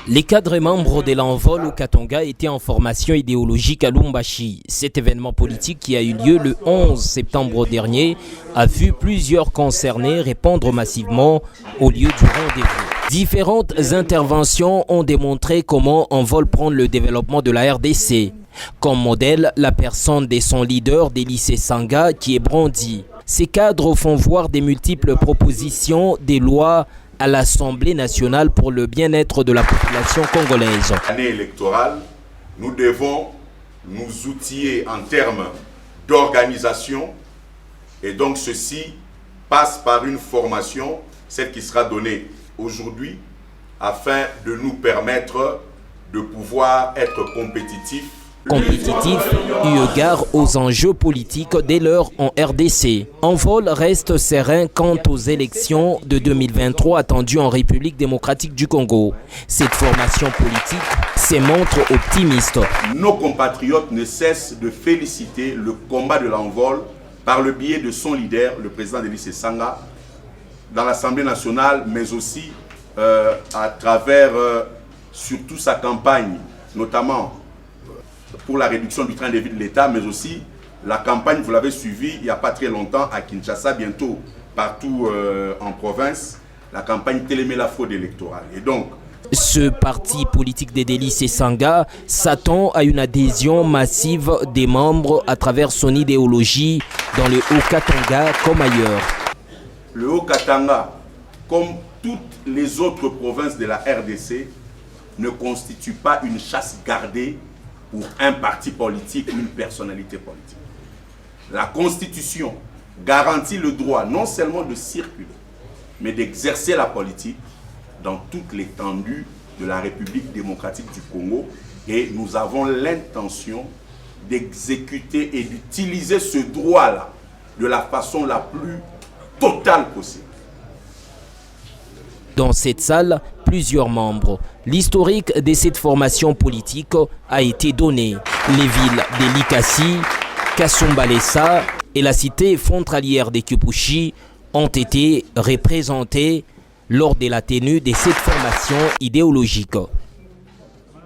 Les cadres et membres de l'envol au Katanga étaient en formation idéologique à Lubumbashi. Cet événement politique qui a eu lieu le 11 septembre dernier a vu plusieurs concernés répondre massivement au lieu du rendez-vous. Différentes interventions ont démontré comment Envol prend le développement de la RDC. Comme modèle, la personne de son leader d'Élysée Sanga qui est brandi. Ces cadres font voir des multiples propositions des lois à l'Assemblée nationale pour le bien-être de la population congolaise. L'année électorale, nous devons nous outiller en termes d'organisation et donc ceci passe par une formation, celle qui sera donnée aujourd'hui, afin de nous permettre de pouvoir être compétitifs. Compétitif eu égard aux enjeux politiques dès lors en RDC. Envol reste serein quant aux élections de 2023 attendues en République démocratique du Congo. Cette formation politique se montre optimiste. Nos compatriotes ne cessent de féliciter le combat de l'Envol par le biais de son leader, le président Élysée Sanga, dans l'Assemblée nationale, mais aussi à travers surtout sa campagne, notamment pour la réduction du train de vie de l'État, mais aussi la campagne, vous l'avez suivi il n'y a pas très longtemps à Kinshasa, bientôt partout en province, la campagne Télémé la fraude électorale. Et donc, ce parti politique d'Élysée Sanga s'attend à une adhésion massive des membres à travers son idéologie dans le Haut-Katanga comme ailleurs. Le Haut-Katanga, comme toutes les autres provinces de la RDC, ne constitue pas une chasse gardée pour un parti politique ou une personnalité politique. La Constitution garantit le droit non seulement de circuler, mais d'exercer la politique dans toute l'étendue de la République démocratique du Congo. Et nous avons l'intention d'exécuter et d'utiliser ce droit-là de la façon la plus totale possible. Dans cette salle, plusieurs membres. L'historique de cette formation politique a été donné. Les villes de Likasi, Kasumbalesa et la cité frontalière de Kipushi ont été représentées lors de la tenue de cette formation idéologique.